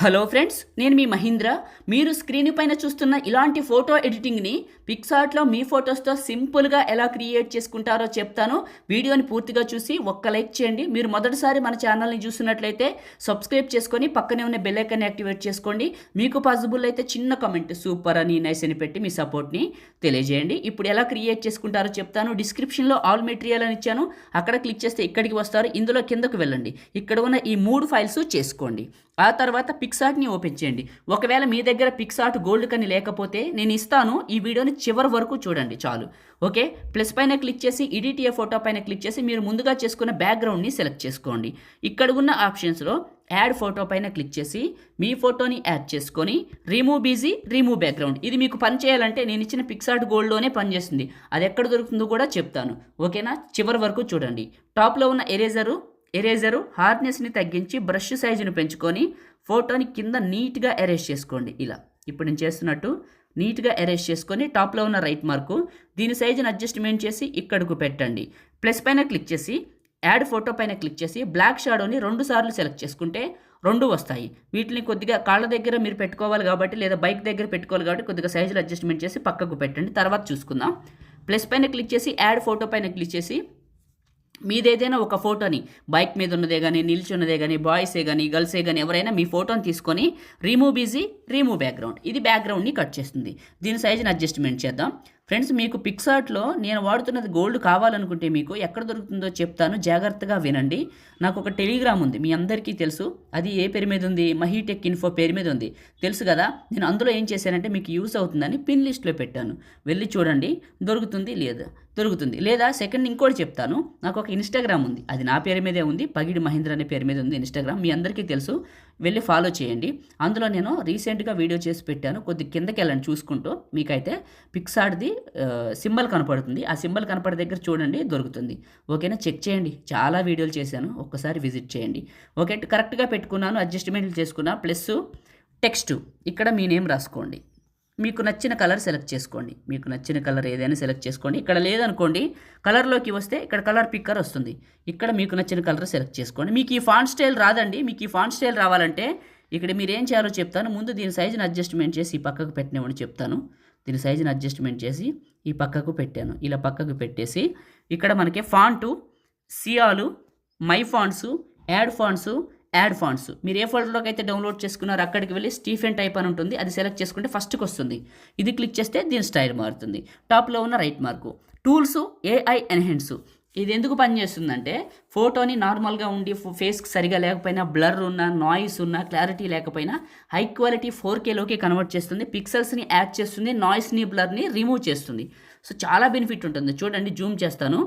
Hello friends, నేను మీ మహీంద్ర. మీరు screen పైన చూస్తున్న ఇలాంటి ఫోటో ఎడిటింగ్ని పిక్సార్ట్లో మీ ఫొటోస్తో సింపుల్గా ఎలా క్రియేట్ చేసుకుంటారో చెప్తాను. వీడియోని పూర్తిగా చూసి ఒక్క లైక్ చేయండి. మీరు మొదటిసారి మన ఛానల్ని చూస్తున్నట్లయితే సబ్స్క్రైబ్ చేసుకొని పక్కనే ఉన్న బెల్ ఐకాన్ని యాక్టివేట్ చేసుకోండి. మీకు పాసిబుల్ అయితే చిన్న కామెంట్ సూపర్ అని నైస్ అని పెట్టి మీ సపోర్ట్ని తెలియజేయండి. ఇప్పుడు ఎలా క్రియేట్ చేసుకుంటారో చెప్తాను. డిస్క్రిప్షన్లో ఆల్ మెటీరియల్ అని ఇచ్చాను, అక్కడ క్లిక్ చేస్తే ఇక్కడికి వస్తారు. ఇందులో కిందకు వెళ్ళండి, ఇక్కడ ఉన్న ఈ 3 ఫైల్స్ చేసుకోండి. ఆ తర్వాత పిక్సార్ట్ని ఓపెన్ చేయండి. ఒకవేళ మీ దగ్గర పిక్సార్ట్ గోల్డ్ కని లేకపోతే నేను ఇస్తాను, ఈ వీడియోని చివరి వరకు చూడండి చాలు. ఓకే, ప్లస్ పైన క్లిక్ చేసి ఎడిట్ ఏ ఫోటో పైన క్లిక్ చేసి మీరు ముందుగా చేసుకున్న బ్యాక్గ్రౌండ్ని సెలెక్ట్ చేసుకోండి. ఇక్కడ ఉన్న ఆప్షన్స్లో యాడ్ ఫోటో పైన క్లిక్ చేసి మీ ఫోటోని యాడ్ చేసుకొని రిమూవ్ బీజీ, రిమూవ్ బ్యాక్గ్రౌండ్. ఇది మీకు పని చేయాలంటే నేను ఇచ్చిన పిక్సార్ట్ గోల్డ్లోనే పనిచేస్తుంది. అది ఎక్కడ దొరుకుతుందో కూడా చెప్తాను. ఓకేనా, చివరి వరకు చూడండి. టాప్లో ఉన్న ఎరేజరు హార్డ్నెస్ని తగ్గించి బ్రష్ సైజుని పెంచుకొని ఫోటోని కింద నీట్గా ఎరేజ్ చేసుకోండి. ఇలా ఇప్పుడు నేను చేస్తున్నట్టు నీట్గా ఎరేజ్ చేసుకొని టాప్లో ఉన్న రైట్ మార్కు దీని సైజుని అడ్జస్ట్మెంట్ చేసి ఇక్కడకు పెట్టండి. ప్లస్ పైన క్లిక్ చేసి యాడ్ ఫోటో పైన క్లిక్ చేసి బ్లాక్ షాడోని 2 సార్లు సెలెక్ట్ చేసుకుంటే 2 వస్తాయి. వీటిని కొద్దిగా కాళ్ళ దగ్గర మీరు పెట్టుకోవాలి కాబట్టి, లేదా బైక్ దగ్గర పెట్టుకోవాలి కాబట్టి కొద్దిగా సైజులు అడ్జస్ట్మెంట్ చేసి పక్కకు పెట్టండి, తర్వాత చూసుకుందాం. ప్లస్ పైన క్లిక్ చేసి యాడ్ ఫోటో పైన క్లిక్ చేసి మీదేదైనా ఒక ఫోటోని, బైక్ మీద ఉన్నదే కానీ, నిల్చున్నదే కానీ, బాయ్సే కానీ, గర్ల్సే కానీ ఎవరైనా మీ ఫోటోని తీసుకొని రిమూవ్ బీజీ, రిమూవ్ బ్యాక్గ్రౌండ్, ఇది బ్యాక్గ్రౌండ్ని కట్ చేస్తుంది. దీని సైజుని అడ్జస్ట్మెంట్ చేద్దాం. ఫ్రెండ్స్, మీకు పిక్సార్ట్లో నేను వాడుతున్నది గోల్డ్ కావాలనుకుంటే మీకు ఎక్కడ దొరుకుతుందో చెప్తాను, జాగ్రత్తగా వినండి. నాకు ఒక టెలిగ్రామ్ ఉంది, మీ అందరికీ తెలుసు. అది ఏ పేరు మీద ఉంది? మహీటెక్ ఇన్ఫో పేరు మీద ఉంది, తెలుసు కదా. నేను అందులో ఏం చేశానంటే మీకు యూస్ అవుతుందని పిన్ లిస్ట్లో పెట్టాను, వెళ్ళి చూడండి. దొరుకుతుంది లేదా సెకండ్ ఇంకోటి చెప్తాను. నాకు ఒక ఇన్స్టాగ్రామ్ ఉంది, అది నా పేరు మీదే ఉంది, పగిడి మహేంద్ర అనే పేరు మీద ఉంది ఇన్స్టాగ్రామ్, మీ అందరికీ తెలుసు, వెళ్ళి ఫాలో చేయండి. అందులో నేను రీసెంట్గా వీడియో చేసి పెట్టాను, కొద్ది కిందకి వెళ్ళండి చూసుకుంటూ. మీకైతే పిక్సార్ట్ది సింబల్ కనపడుతుంది, ఆ సింబల్ కనపడే దగ్గర చూడండి, దొరుకుతుంది. ఓకేనా, చెక్ చేయండి. చాలా వీడియోలు చేశాను, ఒక్కసారి విజిట్ చేయండి. ఓకే, కరెక్ట్గా పెట్టుకున్నాను, అడ్జస్ట్మెంట్లు చేసుకున్నా. ప్లస్ టెక్స్ట్, ఇక్కడ మీ నేమ్ రాసుకోండి. మీకు నచ్చిన కలర్ సెలెక్ట్ చేసుకోండి, మీకు నచ్చిన కలర్ ఏదైనా సెలెక్ట్ చేసుకోండి. ఇక్కడ లేదనుకోండి, కలర్లోకి వస్తే ఇక్కడ కలర్ పిక్కర్ వస్తుంది, ఇక్కడ మీకు నచ్చిన కలర్ సెలెక్ట్ చేసుకోండి. మీకు ఈ ఫాంట్ స్టైల్ రాదండి, మీకు ఈ ఫాంట్ స్టైల్ రావాలంటే ఇక్కడ మీరు ఏం చేయాలో చెప్తాను. ముందు దీని సైజుని అడ్జస్ట్మెంట్ చేసి ఈ పక్కకు పెట్టినవని చెప్తాను. దీని సైజుని అడ్జస్ట్మెంట్ చేసి ఈ పక్కకు పెట్టాను, ఇలా పక్కకు పెట్టేసి ఇక్కడ మనకి ఫాంటు, సియాలు, మై ఫాంట్స్, యాడ్ ఫాంట్స్ మీరు ఏ ఫోల్డర్లోకి అయితే డౌన్లోడ్ చేసుకున్నారో అక్కడికి వెళ్ళి స్టీఫెన్ టైప్ అని ఉంటుంది, అది సెలెక్ట్ చేసుకుంటే ఫస్ట్కి వస్తుంది. ఇది క్లిక్ చేస్తే దీని స్టైల్ మారుతుంది. టాప్లో ఉన్న right mark tools, AI enhance. ఇది ఎందుకు పనిచేస్తుందంటే ఫోటోని నార్మల్గా ఉండి ఫేస్కి సరిగా లేకపోయినా, బ్లర్ ఉన్నా, నాయిస్ ఉన్నా, క్లారిటీ లేకపోయినా హై క్వాలిటీ 4Kలోకి కన్వర్ట్ చేస్తుంది. పిక్సెల్స్ని యాడ్ చేస్తుంది, నాయిస్ని, బ్లర్ని రిమూవ్ చేస్తుంది. సో చాలా బెనిఫిట్ ఉంటుంది. చూడండి, జూమ్ చేస్తాను.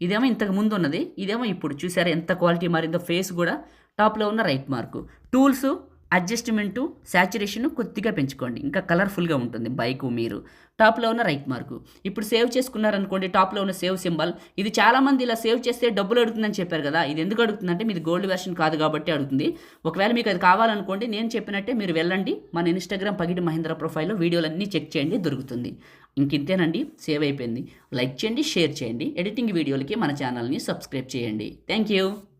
ఇదేమో ఇంతకు ముందు ఉన్నది, ఇదేమో ఇప్పుడు. చూసారా ఎంత క్వాలిటీ మారిందో? ఫేస్ కూడా. టాప్లో ఉన్న right mark tools, adjustment, saturation కొద్దిగా పెంచుకోండి, ఇంకా కలర్ఫుల్గా ఉంటుంది బైక్. మీరు టాప్లో ఉన్న రైట్ మార్కు ఇప్పుడు సేవ్ చేసుకున్నారనుకోండి, టాప్లో ఉన్న సేవ్ సింబల్. ఇది చాలామంది ఇలా సేవ్ చేస్తే డబ్బులు అడుగుతుందని చెప్పారు కదా, ఇది ఎందుకు అడుగుతుందంటే మీది గోల్డ్ వెర్షన్ కాదు కాబట్టి అడుగుతుంది. ఒకవేళ మీకు అది కావాలనుకోండి, నేను చెప్పినట్టే మీరు వెళ్ళండి, మన ఇన్స్టాగ్రామ్ పగిడి మహేంద్ర ప్రొఫైల్లో వీడియోలన్నీ చెక్ చేయండి, దొరుకుతుంది. ఇంకింతేనండి, సేవ్ అయిపోయింది. లైక్ చేయండి, షేర్ చేయండి. ఎడిటింగ్ వీడియోలకి మన ఛానల్ని సబ్స్క్రైబ్ చేయండి. Thank you.